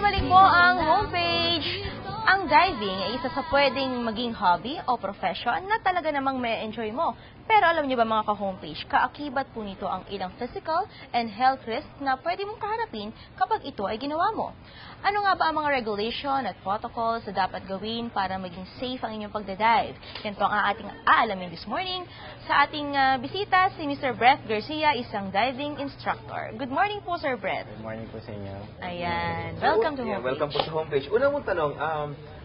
Nagbabalik po ang homepage. Ang diving ay isa sa pwedeng maging hobby o profession na talaga namang may enjoy mo. Pero alam niyo ba mga ka-homepage, kaakibat po nito ang ilang physical and health risks na pwede mong kaharapin kapag ito ay ginawa mo. Ano nga ba ang mga regulation at protocols na dapat gawin para maging safe ang inyong pagdadive? Yan po ang ating aalamin this morning sa ating bisita, si Mr. Brett Garcia, isang diving instructor. Good morning po, Sir Brett. Good morning po sa inyo. Ayan. Welcome to homepage. Welcome po sa homepage. Una mong tanong,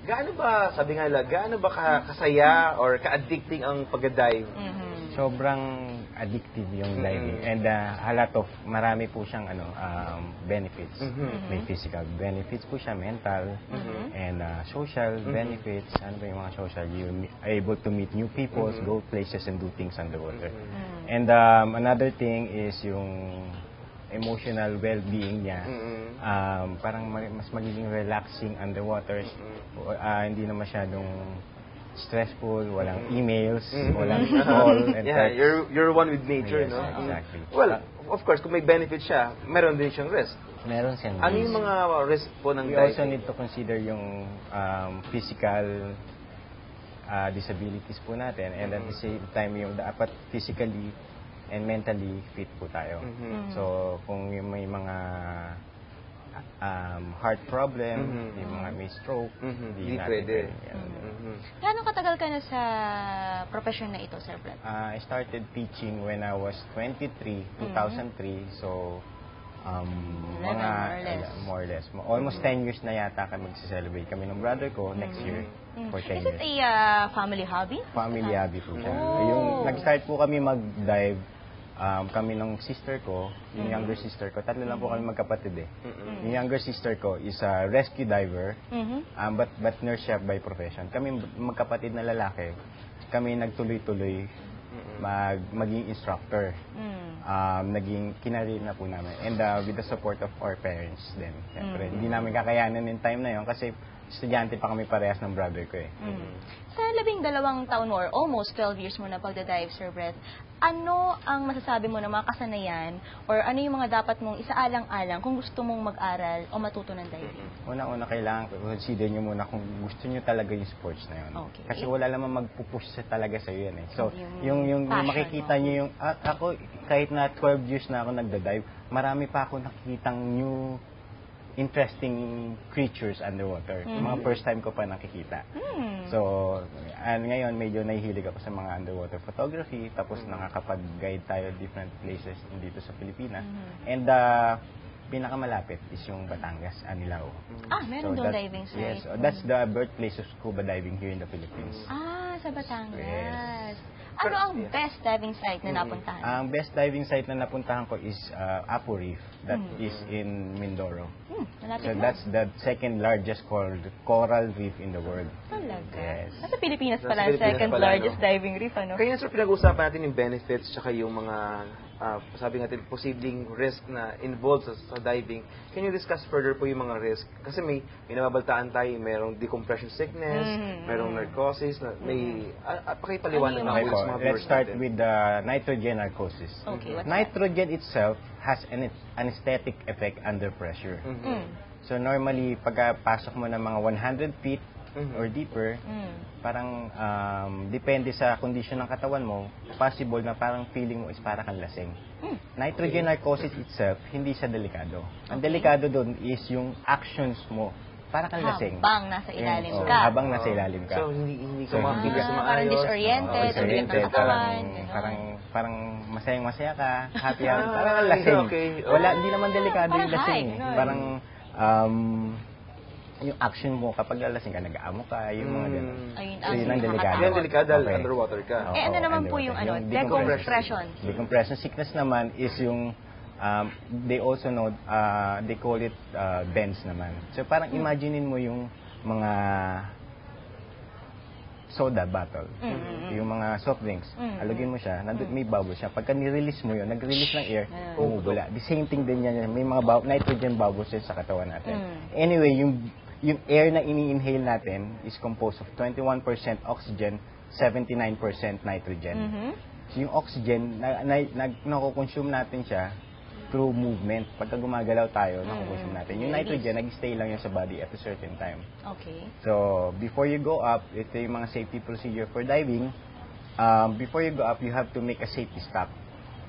gaano ba, sabi nga nila, gaano ba kasaya or ka-addicting ang pag-dive? Sobrang addictive yung diving and a lot of, marami po siyang benefits. May physical benefits po siya, mental, and social benefits. Ano ba yung mga social? You are able to meet new people, go places and do things underwater. And another thing is yung emotional well-being niya. Parang mas magiging relaxing underwater. Hindi na masyadong stressful, walang emails, walang call. And yeah, you're one with nature, yes, no? Exactly. Well, of course, kung may benefit siya, meron din siyang risk. Meron siyang Ano yung mga risk po ng We diving? also need to consider yung physical disabilities po natin, and at the same time yung dapat physically and mentally fit po tayo. So, kung yung may mga heart problem, yung mga may stroke, Hindi natin pwede. Gano'ng katagal ka na sa profession na ito, Sir Brett? I started teaching when I was 23, 2003. So, 11 more or less. Almost 10 years na yata kami magse-celebrate kami ng brother ko next year for 10 Is years. it a family hobby? Family hobby po siya. Oh. Yung nag-start po kami mag-dive, kami ng sister ko, yung younger sister ko, tatlo lang po kami magkapatid eh. Yung younger sister ko is a rescue diver, but nurse siya by profession. Kami magkapatid na lalaki, kami nagtuloy-tuloy maging instructor. Naging kinarir na po namin. And with the support of our parents din. Siyempre, hindi namin kakayanan yung time na yun kasi estudyante pa kami parehas ng brother ko eh. Sa 12 taon mo or almost 12 years mo na pagdadive, Sir Brett, ano ang masasabi mo na mga kasanayan or ano yung mga dapat mong isaalang-alang kung gusto mong mag-aral o matuto ng diving? Una-una kailangan consider nyo muna kung gusto nyo talaga yung sports na yun. Okay. Kasi wala naman magpupush talaga sa yun eh. So, Yung yung passion makikita mo. nyo yung, ako kahit na 12 years na ako nagda-dive, marami pa ako nakikitang new interesting creatures underwater. Mga first time ko pa nakikita. So, ngayon medyo nahihilig ako sa mga underwater photography, tapos nakakapag-guide tayo different places dito sa Pilipinas. And pinakamalapit is yung Batangas, Anilao. Meron doon diving site. Yes, that's the birthplace of scuba diving here in the Philippines. Sa Batangas. Yes. Ano ang best diving site na napuntahan? Ang best diving site na napuntahan ko is Apo Reef, that is in Mindoro. So that's the second largest coral reef in the world. Talaga? Yes. Nasa Pilipinas Nasa pala ang Pilipinas second pala, largest diving reef, ano? Kaya sir, pinag-uusapan natin yung benefits tsaka yung mga, sabi natin, posibleng risk na involved sa diving. Can you discuss further po yung mga risk? Kasi may nababaltaan tayo, mayroong decompression sickness, mayroong narcosis, may, pakipaliwanag Ano na yung po sa mga Let's viewers start natin. with the nitrogen narcosis. Okay, what's Nitrogen itself has an anesthetic effect under pressure. So normally, pagkapasok mo ng mga 100 feet or deeper, parang depende sa condition ng katawan mo, possible na parang feeling mo is para kang lasing. Nitrogen narcosis itself, hindi siya delikado. Ang delikado doon is yung actions mo para kang lasing. Habang nasa ilalim Oo, ka. habang nasa ilalim ka. So, hindi ka So, makikilos na maayos. Parang disoriented, Disoriented, ang katawan. parang masayang-masaya ka, happy ka, parang kang lasing. Okay. Wala, hindi naman delikado Parang yung lasing. high, ganun. Parang, yung action mo kapag lalasing ka, nag-aamo ka, yung mga gano'n. Ayun, So, yun ang delikado. Yan delikado dahil Okay. underwater ka. ano naman po yung decompression? Decompression sickness naman is yung they also know, they call it bends naman. So parang imaginein mo yung mga soda bottle, yung mga soft drinks, alugin mo siya, nandun may bubble siya. Pagka ni-release mo yun, nag-release ng air, bumubula. The same thing din yan, may mga nitrogen bubbles yan sa katawan natin. Anyway, yung air na ini-inhale natin is composed of 21% oxygen, 79% nitrogen. So yung oxygen, nakukonsume natin siya through movement. Pagka gumagalaw tayo, nakukonsume natin. Yung nitrogen, nag-stay lang yun sa body at a certain time. Okay. So, before you go up, ito yung mga safety procedure for diving. Before you go up, you have to make a safety stop.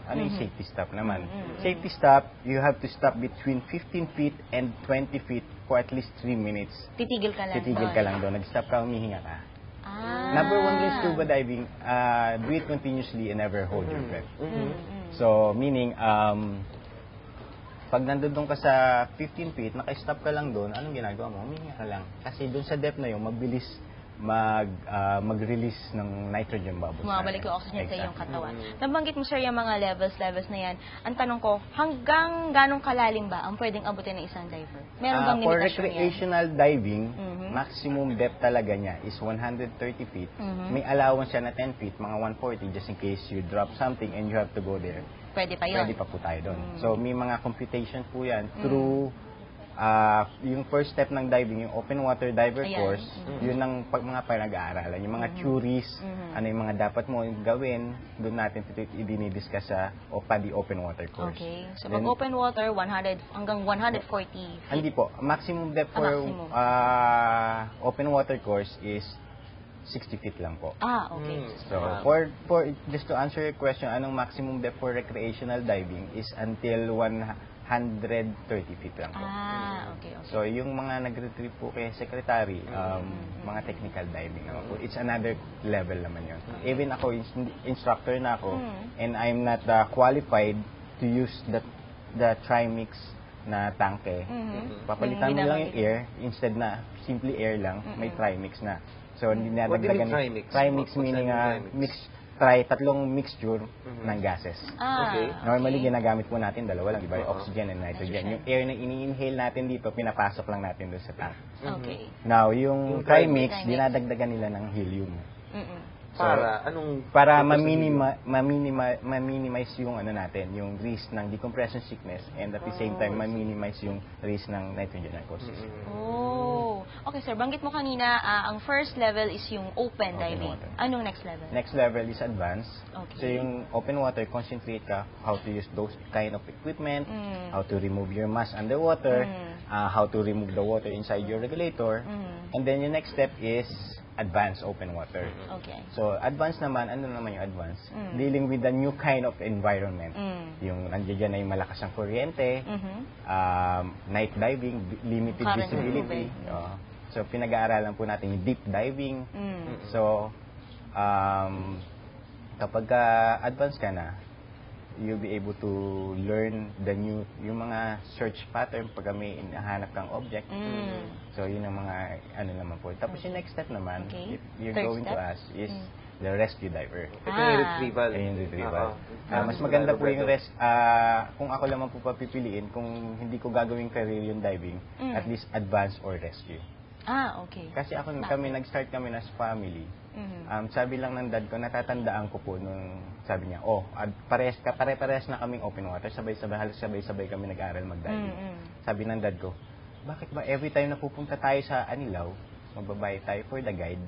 Ano yung safety stop naman? Safety stop, you have to stop between 15 feet and 20 feet for at least 3 minutes. Titigil ka lang Titigil ka lang doon. Nag-stop ka, humihinga ka. Ah. Number 1 rin scuba diving, do it continuously and never hold your breath. So, meaning, pag nandun ka sa 15 feet, naka-stop ka lang doon, anong ginagawa mo? Humihinga ka lang. Kasi doon sa depth na yun, mabilis mag-release ng nitrogen bubbles. Bumabalik yung oxygen sa iyong katawan. Nabanggit mo, sir, yung mga levels na yan. Ang tanong ko, hanggang ganong kalalim ba ang pwedeng abutin ng isang diver? Meron bang For limitasyon recreational diving, maximum depth talaga niya is 130 feet. May allowance siya na 10 feet, mga 140, just in case you drop something and you have to go there. Pwede pa yun? Pwede pa po tayo doon. So, may mga computation po yan through yung first step ng diving, yung open water diver course, yun ang mga pinag-aaralan. Yung mga theories, ano yung mga dapat mo gawin, doon natin i-discuss sa PADI open water course. Okay. So, pag open water, 100 hanggang 140 feet? Hindi po. Maximum depth for open water course is 60 feet lang po. Okay. So, for just to answer your question, anong maximum depth for recreational diving is until 130 feet lang po. Okay. So, yung mga nag-retrieve po kay Secretary, mga technical diving naman po. It's another level naman yun. Even ako, instructor na ako, and I'm not qualified to use the trimix na tanke. Papalitan mo lang yung air, instead na simply air lang, may trimix na. So, hindi na What do you mean trimix? trimix? Trimix meaning tatlong mixture ng gases. Okay. Normally, ginagamit po natin dalawa lang, diba? Oxygen and nitrogen. Yung air na ini-inhale natin dito, pinapasok lang natin doon sa tank. Okay. Now, yung trimix, trimix, dinadagdagan nila ng helium. Para ma-minimize yung ano natin, yung risk ng decompression sickness, and at the same time ma-minimize yung risk ng nitrogen narcosis. Okay, sir. Banggit mo kanina, ang first level is yung open diving. water. Anong next level? Next level is advanced. Okay. So yung open water, concentrate ka how to use those kind of equipment, how to remove your mask underwater, how to remove the water inside your regulator, and then yung next step is advanced open water. Okay. So, advanced naman, ano naman yung advanced? Dealing with the new kind of environment. Yung nandiyan na yung malakas ang kuryente, night diving, limited Current visibility. So, pinag-aaralan po natin yung deep diving. So, kapag advanced ka na, you'll be able to learn yung mga search pattern pag may hinahanap kang object. So, yun ang mga, ano naman po. Tapos yung next step naman, if you're Third going step? to us, is the rescue diver. Ito yung retrieval. Yung retrieval. Mas maganda po yung kung ako lamang po papipiliin, kung hindi ko gagawing career yung diving, at least advance or rescue. Okay. Kasi nag-start kami as family. Sabi lang ng dad ko, natatandaan ko po nung sabi niya, pare-pares na kaming open water, halos sabay-sabay kami nag-aral mag-diving. Sabi ng dad ko, bakit ba every time na pupunta tayo sa Anilaw, magbabayad tayo for the guide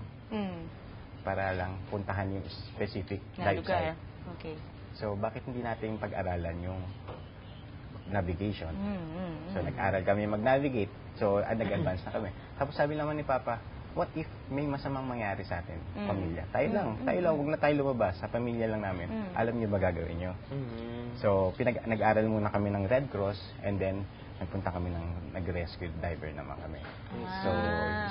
para lang puntahan yung specific dive site. Okay. So, bakit hindi natin pag-aralan yung navigation? So, nag-aral kami mag-navigate. So, nag-advance na kami. Tapos sabi naman ni Papa, what if may masamang mangyari sa atin, pamilya? Tayo lang, huwag na tayo lumabas, sa pamilya lang namin. Alam niyo ba gagawin niyo? So, nag-aral muna kami ng Red Cross, and then, nagpunta kami nag-rescue diver naman kami. So,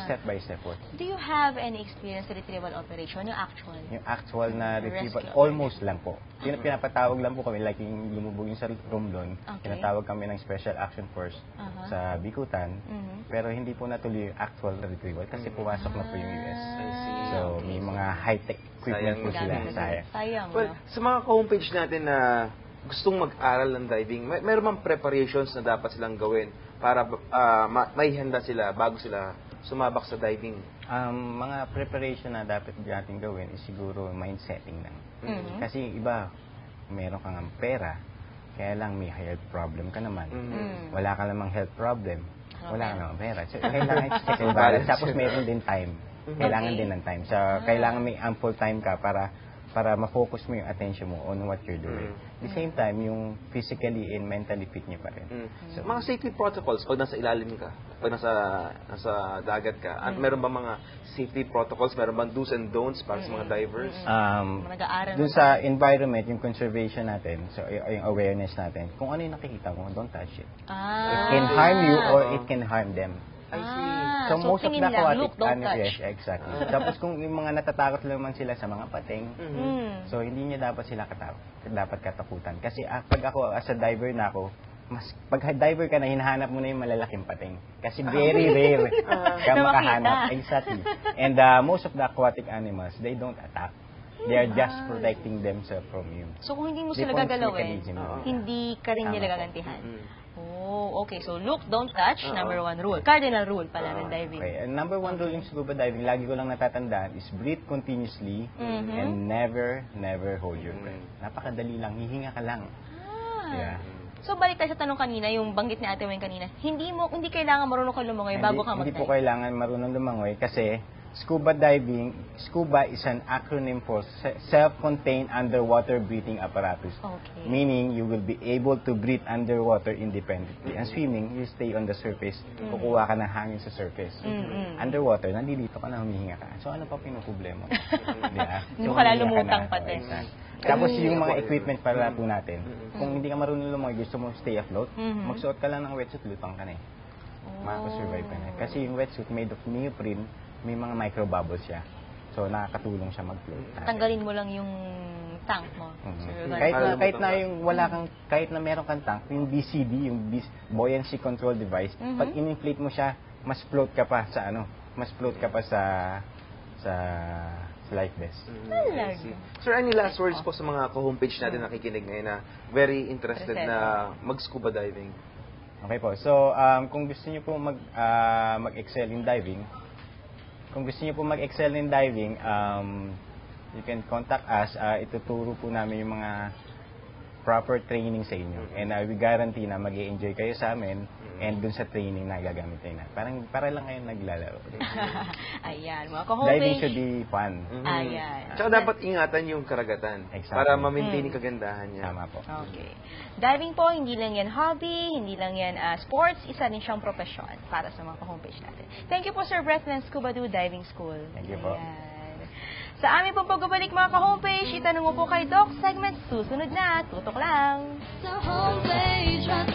step by step po. Do you have any experience sa retrieval operation, yung actual? Yung actual na retrieval, Rescue almost lang po. Pinapatawag lang po kami, like yung lumubog yung sa room doon, pinatawag kami ng Special Action Force sa Bikutan, pero hindi po natuloy yung actual retrieval kasi pumasok na po yung US. So, may mga high-tech equipment po sila. Sayang. Well, sa mga homepage natin na gustong mag-aral ng diving, mayroon bang preparations na dapat silang gawin para may handa sila bago sila sumabak sa diving? Mga preparation na dapat natin gawin is siguro mind setting lang. Kasi iba, meron kang pera, kaya lang may health problem ka naman. Wala ka namang health problem, wala ka namang pera. So, kailangan check and balance. Tapos meron din time. Kailangan din ng time. So, kailangan may ample time ka para para ma-focus mo yung attention mo on what you're doing. At the same time, yung physically and mentally fit niyo pa rin. So, mga safety protocols pag nasa ilalim ka, pag nasa dagat ka, at meron ba mga safety protocols, meron bang do's and don'ts para sa mga divers? Nag-aaral Dun sa environment, yung conservation natin, so yung awareness natin, kung ano yung nakikita mo, don't touch it. It can harm you or it can harm them. I see. So, most of the tingin lang, aquatic look, don't touch. yes, exactly. Tapos kung yung mga natatakot naman sila sa mga pating, so hindi niya dapat sila dapat katakutan. Kasi pag ako, as a diver na ako, pag diver ka na, hinahanap mo na yung malalaking pating. Kasi very rare ka makahanap. Exactly. And most of the aquatic animals, they don't attack. They are just protecting themselves from you. So kung hindi mo sila Defense gagalawin, mechanism. hindi ka rin Tama nila po. gagantihan. Oh, okay. So look, don't touch, number 1 rule. Cardinal rule pala ng diving. Okay. And number 1 rule yung scuba diving, lagi ko lang natatandaan, is breathe continuously and never hold your breath. Napakadali lang, hihinga ka lang. Yeah. So balik tayo sa tanong kanina, yung banggit ni Ate Weng kanina, hindi kailangan marunong ka lumangoy bago ka Hindi mag-dive. po kailangan marunong lumangoy kasi scuba diving, scuba is an acronym for self-contained underwater breathing apparatus. Okay. Meaning, you will be able to breathe underwater independently. And swimming, you stay on the surface, kukuha ka ng hangin sa surface. Underwater, nandito ka na, humihinga ka. So, ano pa pinuproblema? Hindi mo ka lumutang pati. Tapos yung mga equipment pala po natin, kung hindi ka marunong lumangoy, gusto mo stay afloat, magsuot ka lang ng wetsuit, lutang ka na eh. Makaka-survive ka na. Kasi yung wetsuit made of neoprene, may mga micro bubbles siya. So, nakakatulong siya mag-float. Tanggalin mo lang yung tank mo. Kahit na meron kang tank, yung BCD, yung buoyancy control device, pag in-inflate mo siya, mas float ka pa sa life vest. Sir, any last words po sa mga ka-homepage natin nakikinig ngayon na very interested na mag-scuba diving? Okay po. So, kung gusto niyo po mag-excel in diving, you can contact us. Ituturo po namin yung mga proper training sa inyo. And we guarantee na mag-i-enjoy kayo sa amin and dun sa training na gagamit na. Para lang kayo naglalaro. Ayan, mga ka-homepage. Diving should be fun. Ayan. Tsaka dapat ingatan yung karagatan para ma-maintain yung kagandahan niya. Tama po. Okay. Diving po, hindi lang yan hobby, hindi lang yan sports, isa rin siyang profesyon para sa mga ka-homepage natin. Thank you po, Sir Brett ng Scuba Doo Diving School. Thank you po. Sa amin po pagbabalik mga ka-homepage, itanong mo po kay Doc, segment susunod na, tutok lang. Sa homepage at